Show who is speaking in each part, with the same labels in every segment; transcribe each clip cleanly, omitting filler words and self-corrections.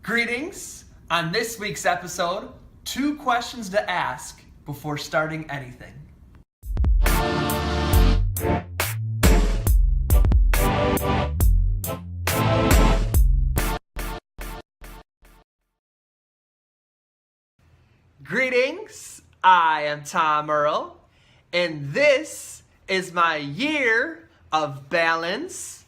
Speaker 1: Greetings! On this week's episode, 2 questions to ask before starting anything. Greetings! I am Tom Earl, and this is my year of balance.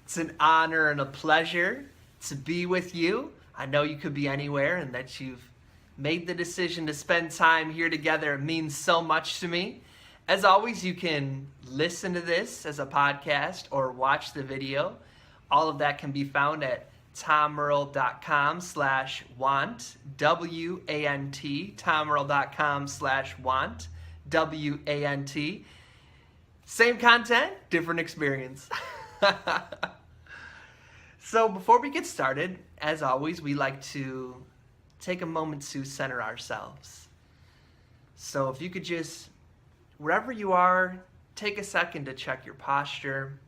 Speaker 1: It's an honor and a pleasure to be with you. I know you could be anywhere and that you've made the decision to spend time here together. It means so much to me. As always, you can listen to this as a podcast or watch the video. All of that can be found at tomearl.com/want, W-A-N-T, tomearl.com/want, W-A-N-T. Same content, different experience. So before we get started, as always, we like to take a moment to center ourselves. So if you could just, wherever you are, take a second to check your posture.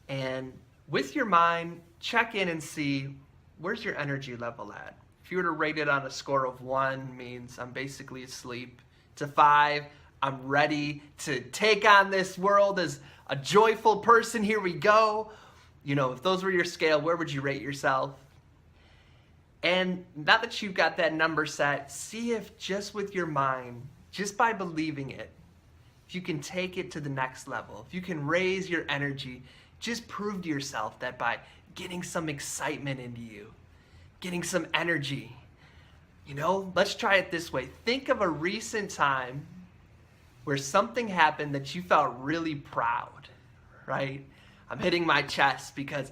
Speaker 1: And with your mind, check in and see, where's your energy level at? If you were to rate it on a score of 1, means I'm basically asleep, to 5, I'm ready to take on this world as a joyful person, here we go. You know, if those were your scale, where would you rate yourself? And now that you've got that number set, see if just with your mind, just by believing it, if you can take it to the next level, if you can raise your energy, just prove to yourself that by getting some excitement into you, getting some energy. You know, let's try it this way. Think of a recent time where something happened that you felt really proud, right? I'm hitting my chest because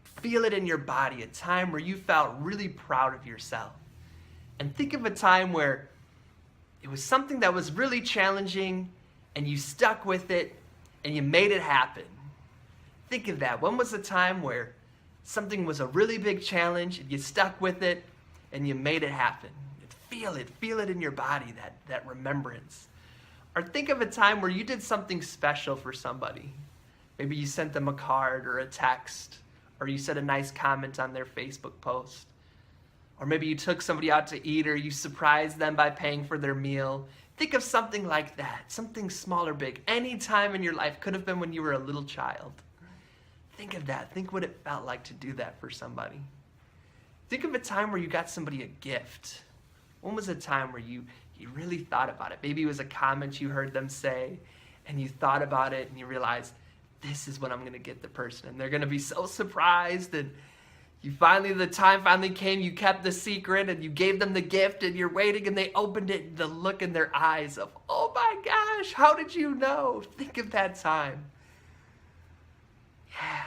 Speaker 1: feel it in your body, a time where you felt really proud of yourself. And think of a time where it was something that was really challenging and you stuck with it and you made it happen. Think of that. When was a time where something was a really big challenge and you stuck with it and you made it happen? Feel it in your body, that remembrance. Or think of a time where you did something special for somebody. Maybe you sent them a card or a text, or you said a nice comment on their Facebook post. Or maybe you took somebody out to eat, or you surprised them by paying for their meal. Think of something like that, something small or big. Any time in your life, could have been when you were a little child. Think of that. Think what it felt like to do that for somebody. Think of a time where you got somebody a gift. When was a time where you really thought about it? Maybe it was a comment you heard them say, and you thought about it, and you realized, this is what I'm going to get the person. And they're going to be so surprised. And the time finally came, you kept the secret, and you gave them the gift, and you're waiting, and they opened it, and the look in their eyes of, oh my gosh, how did you know? Think of that time. Yeah.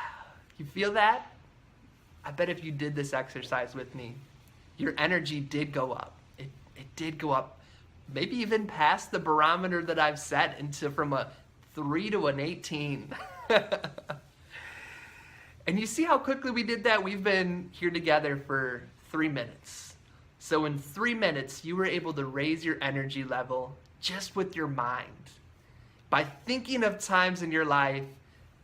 Speaker 1: You feel that? I bet if you did this exercise with me, your energy did go up. It did go up, maybe even past the barometer that I've set from a 3 to an 18. And you see how quickly we did that? We've been here together for 3 minutes. So in 3 minutes, you were able to raise your energy level just with your mind by thinking of times in your life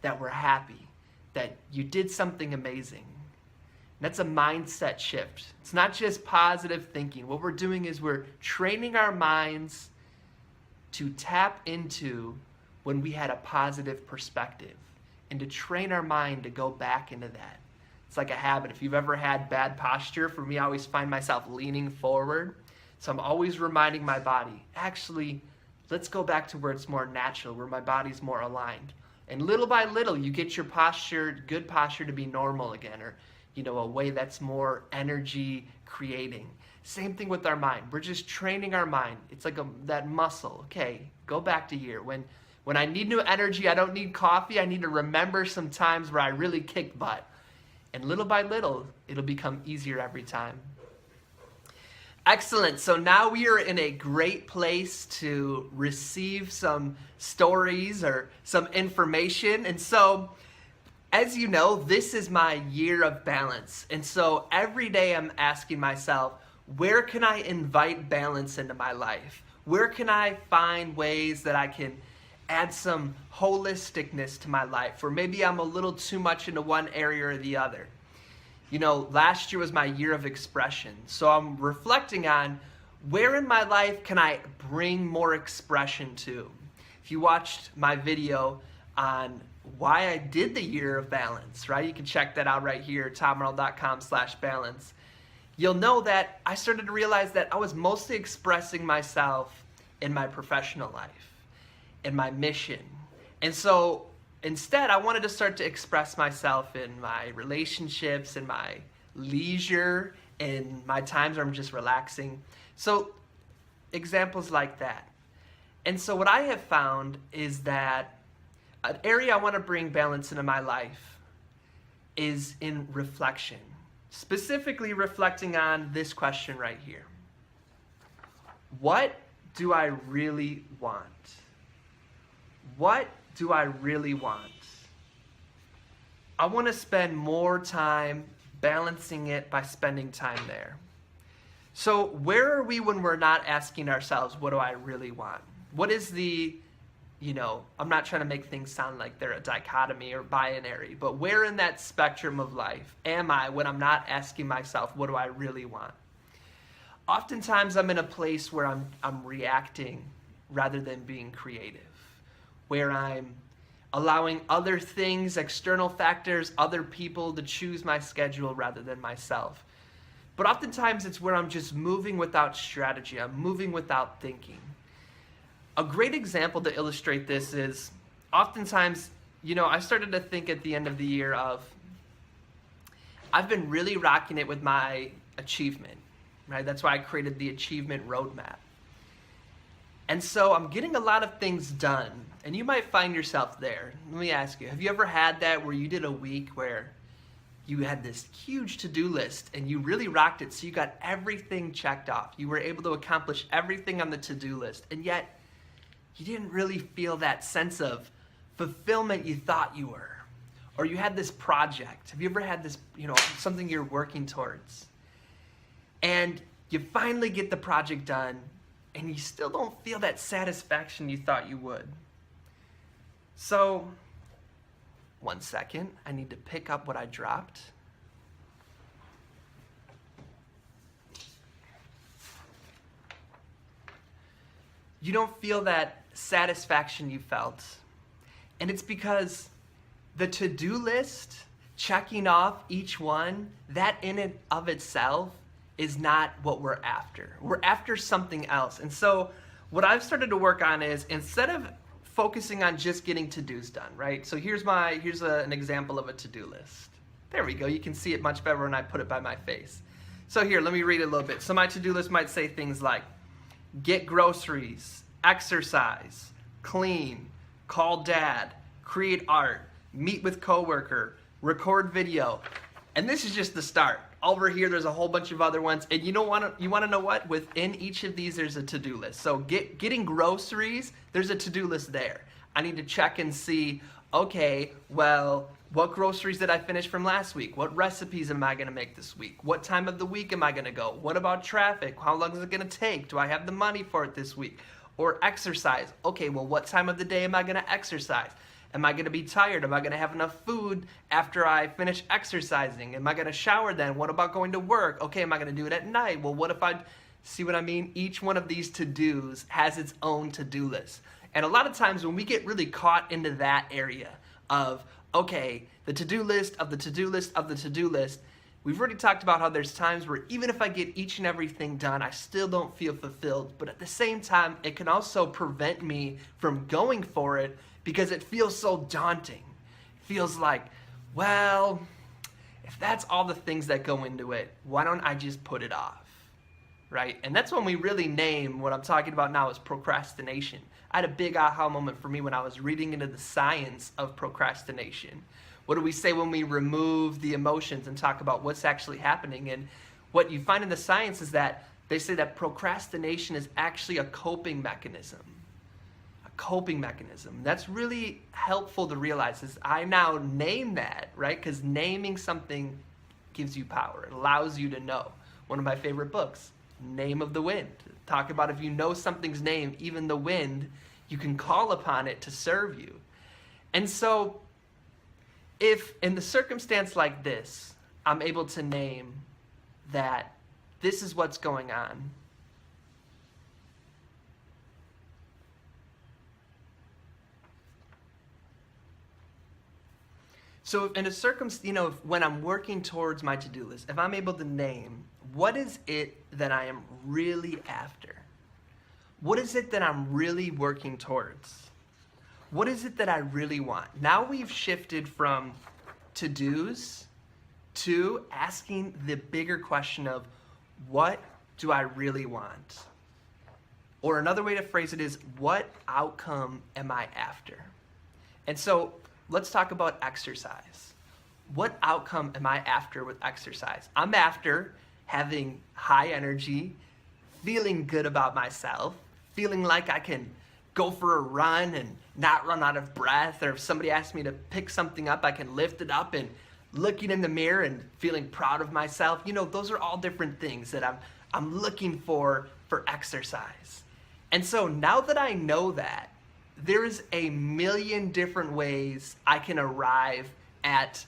Speaker 1: that were happy, that you did something amazing. And that's a mindset shift. It's not just positive thinking. What we're doing is we're training our minds to tap into when we had a positive perspective, and to train our mind to go back into that. It's like a habit. If you've ever had bad posture, for me, I always find myself leaning forward. So I'm always reminding my body, actually, let's go back to where it's more natural, where my body's more aligned. And little by little, you get your posture, good posture, to be normal again, or a way that's more energy creating. Same thing with our mind. We're just training our mind. It's like that muscle. Okay, go back to here. When I need new energy, I don't need coffee. I need to remember some times where I really kicked butt. And little by little, it'll become easier every time. Excellent. So now we are in a great place to receive some stories or some information. And so, as you know, this is my year of balance. And so every day I'm asking myself, where can I invite balance into my life? Where can I find ways that I can add some holisticness to my life, or maybe I'm a little too much into one area or the other. Last year was my year of expression. So I'm reflecting on where in my life can I bring more expression to. If you watched my video on why I did the year of balance, right? You can check that out right here, tommerl.com/balance. You'll know that I started to realize that I was mostly expressing myself in my professional life, in my mission. And so instead, I wanted to start to express myself in my relationships, in my leisure, in my times where I'm just relaxing. So examples like that. And so what I have found is that an area I want to bring balance into my life is in reflection. Specifically reflecting on this question right here. What do I really want? What do I really want? I want to spend more time balancing it by spending time there. So where are we when we're not asking ourselves, what do I really want? What is the, I'm not trying to make things sound like they're a dichotomy or binary, but where in that spectrum of life am I when I'm not asking myself, what do I really want? Oftentimes I'm in a place where I'm reacting rather than being creative, where I'm allowing other things, external factors, other people to choose my schedule rather than myself. But oftentimes it's where I'm just moving without strategy. I'm moving without thinking. A great example to illustrate this is oftentimes, I started to think at the end of the year of, I've been really rocking it with my achievement, right? That's why I created the achievement roadmap. And so I'm getting a lot of things done, and you might find yourself there. Let me ask you, have you ever had that where you did a week where you had this huge to-do list and you really rocked it, so you got everything checked off. You were able to accomplish everything on the to-do list, and yet you didn't really feel that sense of fulfillment you thought you were. Or you had this project. Have you ever had this, something you're working towards? And you finally get the project done, and you still don't feel that satisfaction you thought you would. So, 1 second, I need to pick up what I dropped. You don't feel that satisfaction you felt. And it's because the to-do list, checking off each one, that in and of itself is not what we're after. We're after something else. And so what I've started to work on is, instead of focusing on just getting to-dos done, right? So here's an example of a to-do list. There we go. You can see it much better when I put it by my face. So here, let me read it a little bit. So my to-do list might say things like, get groceries, exercise, clean, call dad, create art, meet with coworker, record video. And this is just the start. Over here, there's a whole bunch of other ones. And you want to know what? Within each of these, there's a to-do list. So getting groceries, there's a to-do list there. I need to check and see, okay, well, what groceries did I finish from last week? What recipes am I going to make this week? What time of the week am I going to go? What about traffic? How long is it going to take? Do I have the money for it this week? Or exercise. Okay, well, what time of the day am I going to exercise? Am I going to be tired? Am I going to have enough food after I finish exercising? Am I going to shower then? What about going to work? Okay, am I going to do it at night? Well, what if I... See what I mean? Each one of these to-dos has its own to-do list. And a lot of times when we get really caught into that area of, okay, the to-do list of the to-do list of the to-do list, we've already talked about how there's times where even if I get each and everything done, I still don't feel fulfilled. But at the same time, it can also prevent me from going for it because it feels so daunting. It feels like, well, if that's all the things that go into it, why don't I just put it off, right? And that's when we really name what I'm talking about now as procrastination. I had a big aha moment for me when I was reading into the science of procrastination. What do we say when we remove the emotions and talk about what's actually happening? And what you find in the science is that they say that procrastination is actually a coping mechanism. Coping mechanism. That's really helpful to realize is I now name that, right? Because naming something gives you power. It allows you to know. One of my favorite books, Name of the Wind. Talk about if you know something's name, even the wind, you can call upon it to serve you. And so if in the circumstance like this, I'm able to name that this is what's going on. So in a circumstance, when I'm working towards my to-do list, if I'm able to name, what is it that I am really after? What is it that I'm really working towards? What is it that I really want? Now we've shifted from to-dos to asking the bigger question of, what do I really want? Or another way to phrase it is, what outcome am I after? And so let's talk about exercise. What outcome am I after with exercise? I'm after having high energy, feeling good about myself, feeling like I can go for a run and not run out of breath, or if somebody asks me to pick something up, I can lift it up, and looking in the mirror and feeling proud of myself. Those are all different things that I'm looking for exercise. And so now that I know that, there's a million different ways I can arrive at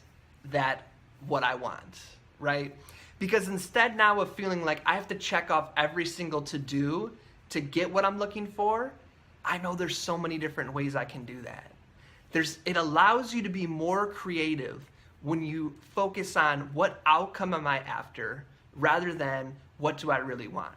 Speaker 1: that, what I want, right? Because instead now of feeling like I have to check off every single to-do to get what I'm looking for, I know there's so many different ways I can do that. It allows you to be more creative when you focus on what outcome am I after rather than what do I really want.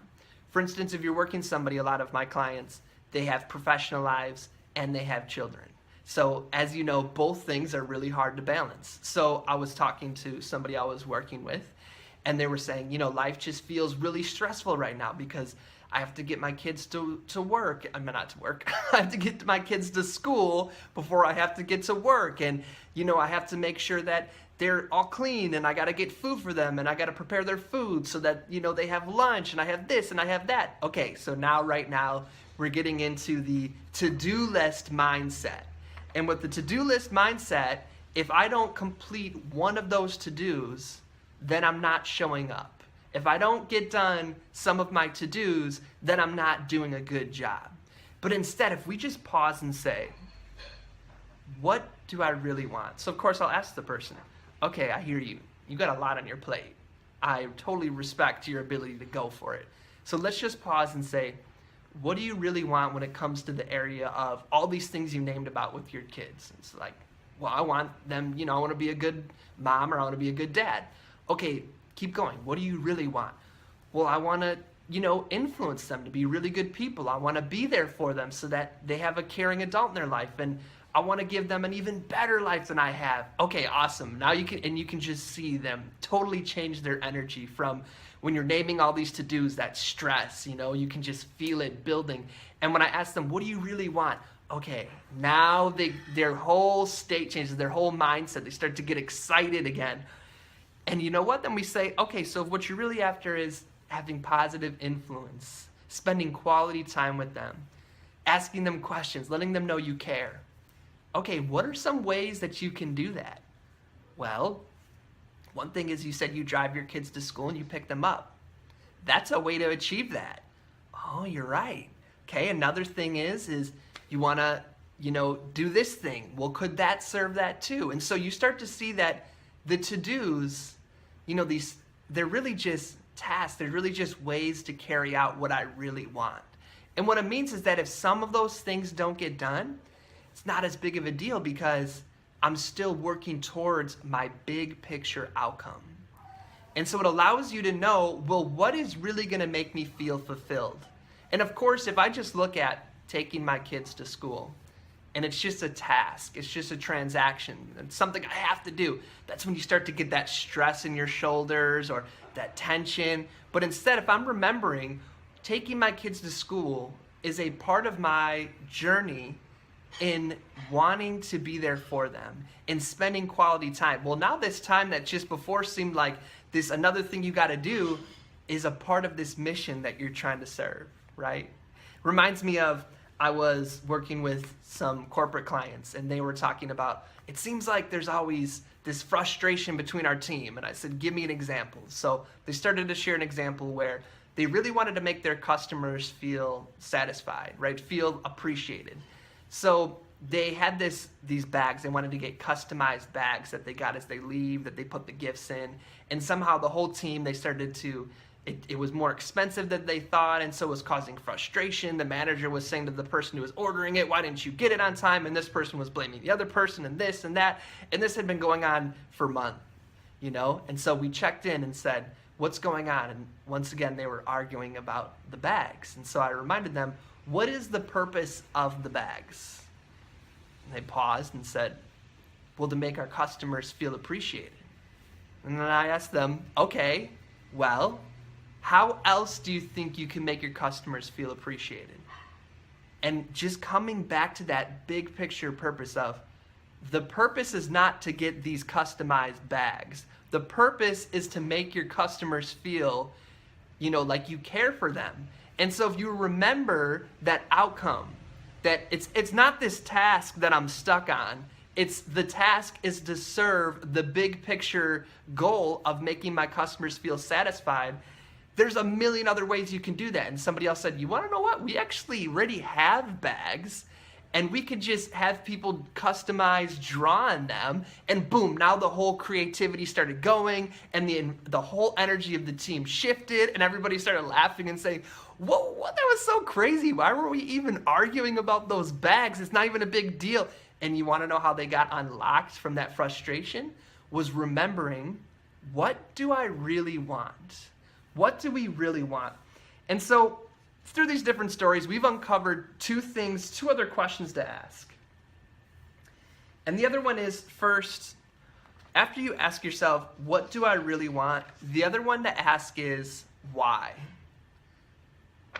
Speaker 1: For instance, if you're working somebody, a lot of my clients, they have professional lives and they have children. So as you know, both things are really hard to balance. So I was talking to somebody I was working with, and they were saying, life just feels really stressful right now because I have to get my kids to work. I mean, not to work. I have to get my kids to school before I have to get to work. And, I have to make sure that they're all clean, and I got to get food for them, and I got to prepare their food so that, they have lunch, and I have this and I have that. Okay, so right now, we're getting into the to-do list mindset. And with the to-do list mindset, if I don't complete one of those to-dos, then I'm not showing up. If I don't get done some of my to-dos, then I'm not doing a good job. But instead, if we just pause and say, what do I really want? So of course I'll ask the person, okay, I hear you. You got a lot on your plate. I totally respect your ability to go for it. So let's just pause and say, what do you really want when it comes to the area of all these things you named about with your kids? It's like, well, I want them, I want to be a good mom, or I want to be a good dad. Okay, keep going. What do you really want? Well, I want to, influence them to be really good people. I want to be there for them so that they have a caring adult in their life, and I want to give them an even better life than I have. Okay, awesome. Now you can just see them totally change their energy from when you're naming all these to-dos, that stress, you can just feel it building. And when I ask them, what do you really want? Okay, now their whole state changes, their whole mindset. They start to get excited again. And you know what? Then we say, okay, so what you're really after is having positive influence, spending quality time with them, asking them questions, letting them know you care. Okay, what are some ways that you can do that? Well, one thing is, you said you drive your kids to school and you pick them up. That's a way to achieve that. Oh, you're right. Okay, another thing is you want to, do this thing. Well, could that serve that too? And so you start to see that the to-dos, they're really just tasks. They're really just ways to carry out what I really want. And what it means is that if some of those things don't get done, it's not as big of a deal because I'm still working towards my big picture outcome. And so it allows you to know, well, what is really going to make me feel fulfilled? And of course, if I just look at taking my kids to school, and it's just a task, it's just a transaction, it's something I have to do, that's when you start to get that stress in your shoulders or that tension. But instead, if I'm remembering taking my kids to school is a part of my journey in wanting to be there for them, in spending quality time. Well, now this time that just before seemed like this another thing you got to do is a part of this mission that you're trying to serve, right? Reminds me of, I was working with some corporate clients, and they were talking about, it seems like there's always this frustration between our team. And I said, give me an example. So they started to share an example where they really wanted to make their customers feel satisfied, right? Feel appreciated. So they had these bags. They wanted to get customized bags that they got as they leave, that they put the gifts in. And somehow the whole team, they started to, it was more expensive than they thought, and so it was causing frustration. The manager was saying to the person who was ordering it, why didn't you get it on time? And this person was blaming the other person and this and that. And this had been going on for months, you know? And so we checked in and said, what's going on? And once again, they were arguing about the bags. And so I reminded them, what is the purpose of the bags? And they paused and said, well, to make our customers feel appreciated. And then I asked them, okay, well, how else do you think you can make your customers feel appreciated? And just coming back to that big picture purpose of, the purpose is not to get these customized bags. The purpose is to make your customers feel, you know, like you care for them. And so if you remember that outcome, that it's not this task that I'm stuck on, it's the task is to serve the big picture goal of making my customers feel satisfied. There's a million other ways you can do that. And somebody else said, you want to know what? We actually already have bags, and we could just have people customize, draw on them, and boom, now the whole creativity started going, and the whole energy of the team shifted, and everybody started laughing and saying, whoa, what? That was so crazy. Why were we even arguing about those bags? It's not even a big deal. And you want to know how they got unlocked from that frustration? Was remembering, what do I really want? What do we really want? And so through these different stories, we've uncovered two other questions to ask. And the other one is, first, after you ask yourself, what do I really want? The other one to ask is, why?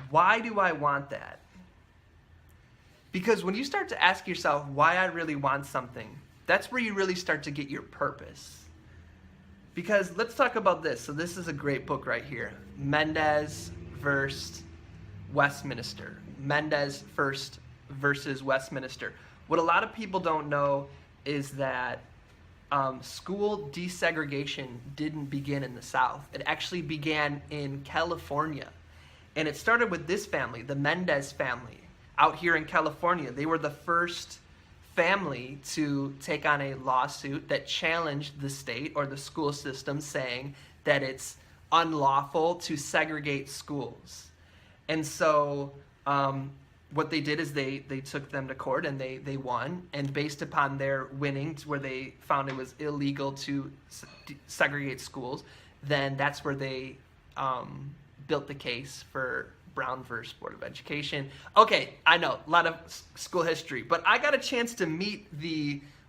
Speaker 1: Why do I want that? Because when you start to ask yourself why I really want something, that's where you really start to get your purpose. Because let's talk about this. So this is a great book right here. Mendez versus Westminster. Mendez first versus Westminster. What a lot of people don't know is that school desegregation didn't begin in the South. It actually began in California. And it started with this family, the Mendez family, out here in California. They were the first family to take on a lawsuit that challenged the state or the school system, saying that it's unlawful to segregate schools. And so what they did is they took them to court, and they won. And based upon their winnings, where they found it was illegal to segregate schools, then that's where they built the case for Brown versus Board of Education. Okay, I know, a lot of school history, but I got a chance to meet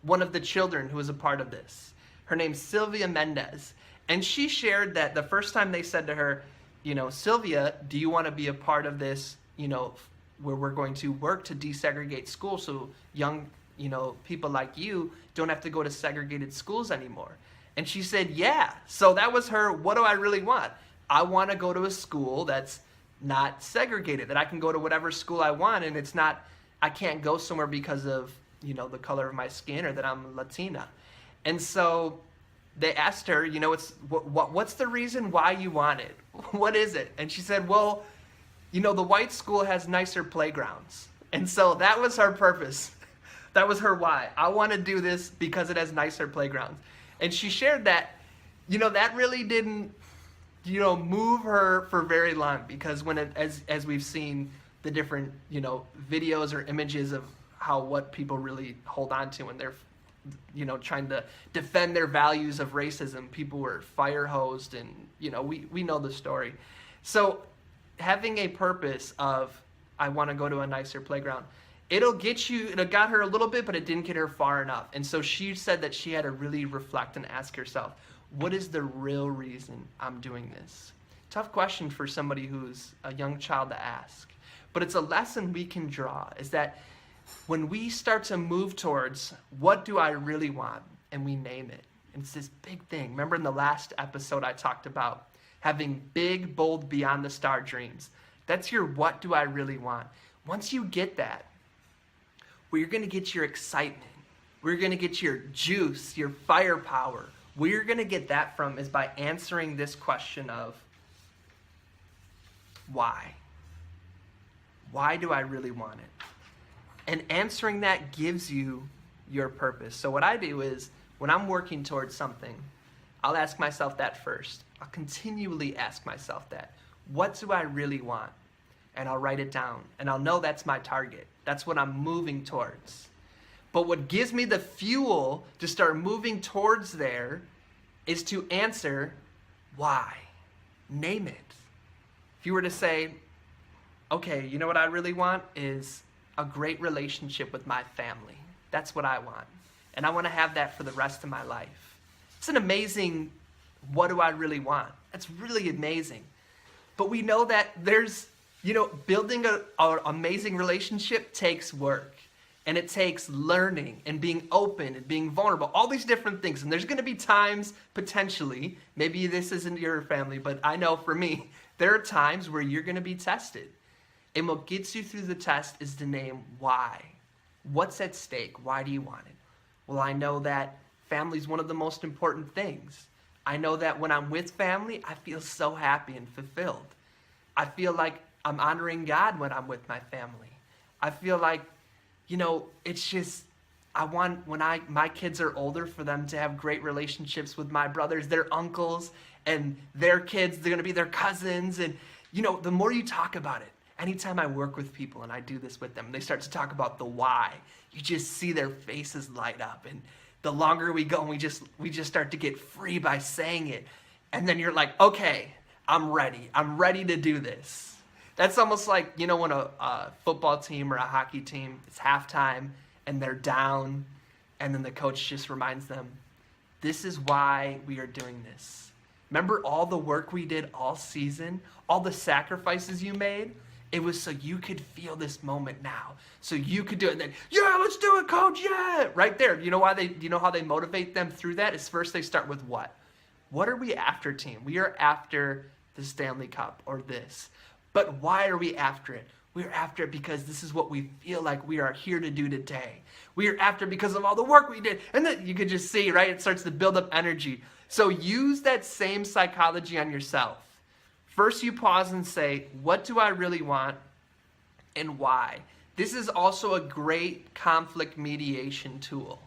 Speaker 1: one of the children who was a part of this. Her name's Sylvia Mendez, and she shared that the first time they said to her, you know, Sylvia, do you want to be a part of this, you know, where we're going to work to desegregate schools so young, you know, people like you don't have to go to segregated schools anymore? And she said, yeah. So that was her, what do I really want? I want to go to a school that's not segregated, that I can go to whatever school I want, and it's not, I can't go somewhere because of, you know, the color of my skin or that I'm Latina. And so they asked her, you know, what's the reason why you want it? What is it? And she said, well, you know, the white school has nicer playgrounds. And so that was her purpose. That was her why. I want to do this because it has nicer playgrounds. And she shared that, you know, that really didn't, you know, move her for very long, because when as we've seen the different, you know, videos or images of what people really hold on to when they're, you know, trying to defend their values of racism, people were fire hosed, and, you know, we know the story. So having a purpose of, I want to go to a nicer playground, it got her a little bit, but it didn't get her far enough. And so she said that she had to really reflect and ask herself, what is the real reason I'm doing this? Tough question for somebody who's a young child to ask. But it's a lesson we can draw, is that when we start to move towards, what do I really want? And we name it. And it's this big thing. Remember in the last episode I talked about having big, bold, beyond the star dreams. That's your what do I really want. Once you get that, where you're going to get your excitement, where you're going to get your juice, your firepower, where you're going to get that from is by answering this question of, why? Why do I really want it? And answering that gives you your purpose. So what I do is when I'm working towards something, I'll ask myself that first. I'll continually ask myself that. What do I really want? And I'll write it down. And I'll know that's my target. That's what I'm moving towards. But what gives me the fuel to start moving towards there is to answer why. Name it. If you were to say, okay, you know what I really want is a great relationship with my family. That's what I want. And I want to have that for the rest of my life. It's an amazing, what do I really want? That's really amazing. But we know that there's, building an amazing relationship takes work. And it takes learning and being open and being vulnerable, all these different things. And there's going to be times, potentially, maybe this isn't your family, but I know for me, there are times where you're going to be tested. And what gets you through the test is to name why. What's at stake? Why do you want it? Well, I know that family is one of the most important things. I know that when I'm with family, I feel so happy and fulfilled. I feel like I'm honoring God when I'm with my family. I feel like, it's just, I want, when my kids are older, for them to have great relationships with my brothers, their uncles, and their kids, they're going to be their cousins. And, the more you talk about it, anytime I work with people and I do this with them, they start to talk about the why, you just see their faces light up. And the longer we go, and we just start to get free by saying it. And then you're like, okay, I'm ready to do this. That's almost like, when a football team or a hockey team, it's halftime and they're down, and then the coach just reminds them, this is why we are doing this. Remember all the work we did all season, all the sacrifices you made? It was so you could feel this moment now, so you could do it. And then, yeah, let's do it, coach, yeah! Right there. You know how they motivate them through that? Is first they start with what? What are we after, team? We are after the Stanley Cup or this. But why are we after it? We're after it because this is what we feel like we are here to do today. We are after it because of all the work we did. And then you can just see, right? It starts to build up energy. So use that same psychology on yourself. First, you pause and say, what do I really want and why? This is also a great conflict mediation tool.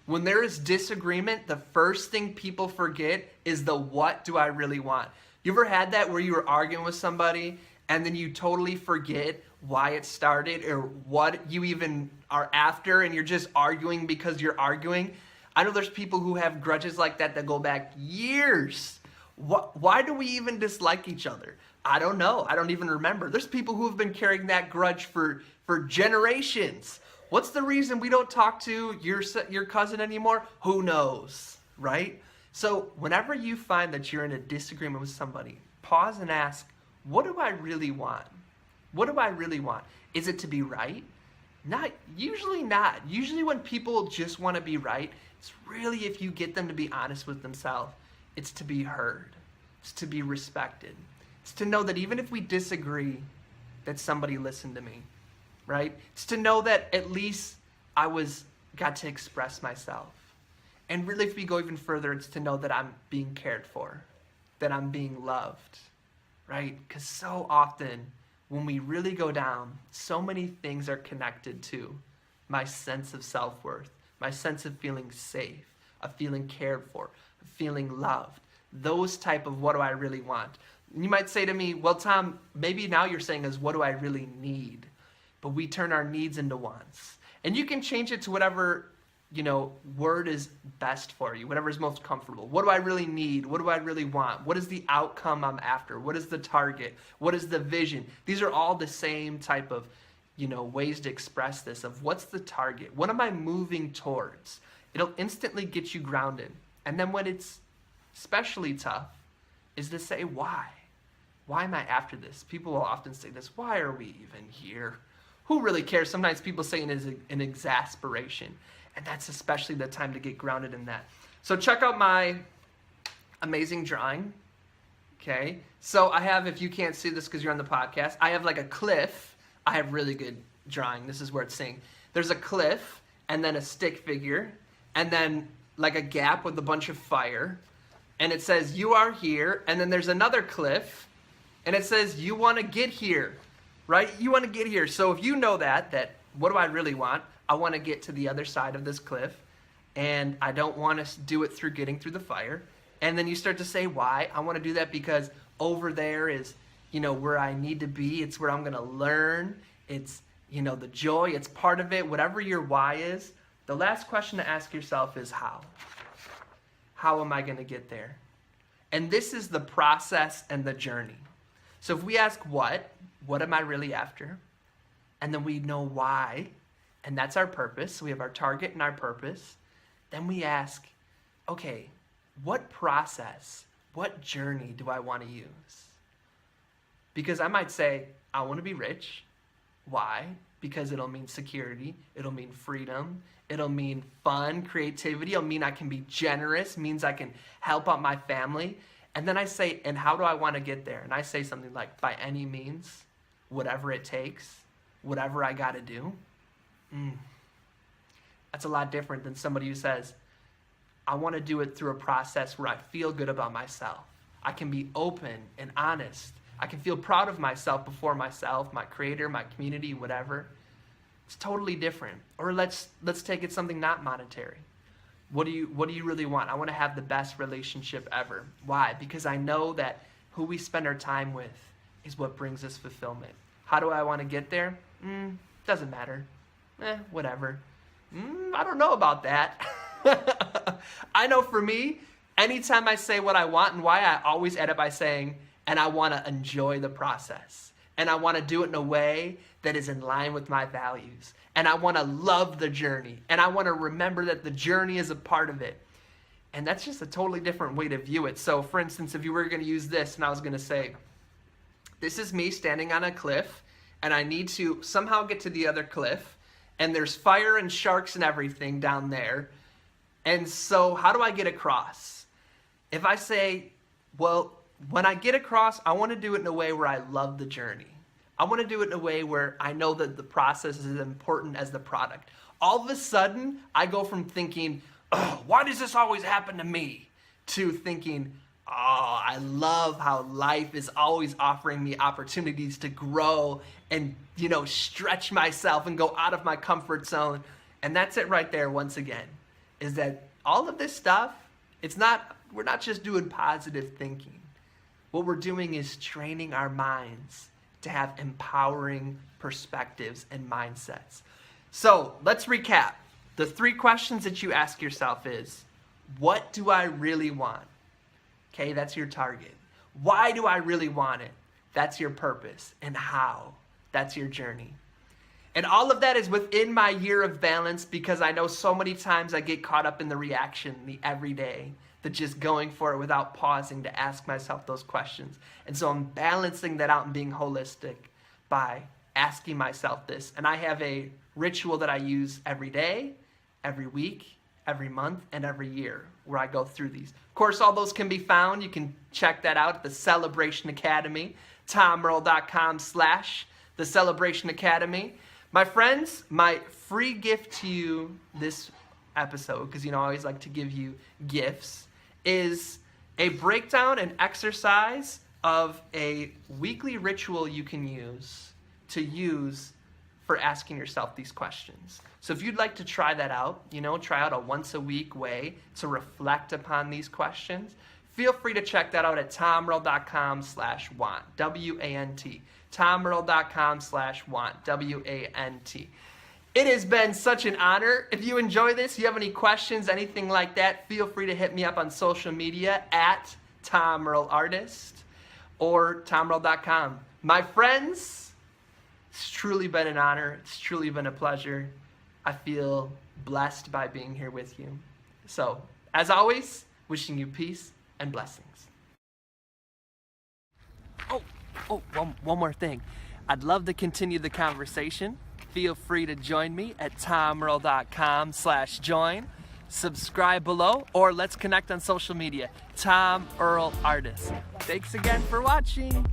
Speaker 1: When there is disagreement, the first thing people forget is the what do I really want. You ever had that where you were arguing with somebody and then you totally forget why it started or what you even are after, and you're just arguing because you're arguing? I know there's people who have grudges like that go back years. Why do we even dislike each other? I don't know. I don't even remember. There's people who have been carrying that grudge for generations. What's the reason we don't talk to your cousin anymore? Who knows, right? So whenever you find that you're in a disagreement with somebody, pause and ask, what do I really want? What do I really want? Is it to be right? Usually not. Usually when people just want to be right, it's really, if you get them to be honest with themselves, it's to be heard. It's to be respected. It's to know that even if we disagree, that somebody listened to me, right? It's to know that at least I got to express myself. And really, if we go even further, it's to know that I'm being cared for, that I'm being loved, right? Because so often, when we really go down, so many things are connected to my sense of self-worth, my sense of feeling safe, of feeling cared for, of feeling loved. Those type of what do I really want. You might say to me, well, Tom, maybe now you're saying is what do I really need? But we turn our needs into wants. And you can change it to whatever, word is best for you, whatever is most comfortable. What do I really need? What do I really want? What is the outcome I'm after? What is the target? What is the vision? These are all the same type of, ways to express this, of what's the target? What am I moving towards? It'll instantly get you grounded. And then when it's especially tough is to say why. Why am I after this? People will often say this, why are we even here? Who really cares? Sometimes people say it is an exasperation. And that's especially the time to get grounded in that. So check out my amazing drawing. Okay. So I have, if you can't see this because you're on the podcast, I have like a cliff. I have really good drawing. This is where it's saying there's a cliff and then a stick figure and then like a gap with a bunch of fire. And it says, you are here. And then there's another cliff and it says, you want to get here, right? You want to get here. So if you know that what do I really want? I want to get to the other side of this cliff, and I don't want to do it through getting through the fire. And then you start to say, why? I want to do that because over there is, where I need to be. It's where I'm going to learn. It's, the joy. It's part of it. Whatever your why is, the last question to ask yourself is how? How am I going to get there? And this is the process and the journey. So if we ask what am I really after? And then we know why, and that's our purpose. So we have our target and our purpose. Then we ask, okay, what process, what journey do I want to use? Because I might say, I want to be rich. Why? Because it'll mean security. It'll mean freedom. It'll mean fun, creativity. It'll mean I can be generous, means I can help out my family. And then I say, and how do I want to get there? And I say something like, by any means, whatever it takes, whatever I got to do. That's a lot different than somebody who says, I want to do it through a process where I feel good about myself. I can be open and honest. I can feel proud of myself before myself, my creator, my community, whatever. It's totally different. Or let's take it something not monetary. What do you really want? I want to have the best relationship ever. Why? Because I know that who we spend our time with is what brings us fulfillment. How do I want to get there? Doesn't matter. Whatever. I don't know about that. I know for me, anytime I say what I want and why, I always end up by saying, and I want to enjoy the process. And I want to do it in a way that is in line with my values. And I want to love the journey. And I want to remember that the journey is a part of it. And that's just a totally different way to view it. So for instance, if you were going to use this and I was going to say, this is me standing on a cliff and I need to somehow get to the other cliff and there's fire and sharks and everything down there. And so how do I get across? If I say, well, when I get across, I want to do it in a way where I love the journey. I want to do it in a way where I know that the process is as important as the product. All of a sudden, I go from thinking, oh, why does this always happen to me? To thinking, oh, I love how life is always offering me opportunities to grow and, stretch myself and go out of my comfort zone. And that's it right there once again, is that all of this stuff, we're not just doing positive thinking. What we're doing is training our minds to have empowering perspectives and mindsets. So let's recap. The 3 questions that you ask yourself is, what do I really want? Okay, that's your target. Why do I really want it? That's your purpose. And how? That's your journey. And all of that is within my year of balance, because I know so many times I get caught up in the reaction, the everyday, the just going for it without pausing to ask myself those questions. And so I'm balancing that out and being holistic by asking myself this. And I have a ritual that I use every day, every week, every month, and every year where I go through these. Of course, all those can be found. You can check that out at the Celebration Academy, TomMerle.com/the Celebration Academy. My friends, my free gift to you this episode, because I always like to give you gifts, is a breakdown and exercise of a weekly ritual you can use for asking yourself these questions. So if you'd like to try that out, try out a once a week way to reflect upon these questions, feel free to check that out at TomMerle.com/want, W-A-N-T. TomMerle.com/want, W-A-N-T. It has been such an honor. If you enjoy this, you have any questions, anything like that, feel free to hit me up on social media at Tom Merle Artist or TomMerle.com. My friends, it's truly been an honor. It's truly been a pleasure. I feel blessed by being here with you. So, as always, wishing you peace and blessings. One more thing. I'd love to continue the conversation. Feel free to join me at TomMerle.com/join. Subscribe below, or let's connect on social media. Tom Earl Artist. Thanks again for watching.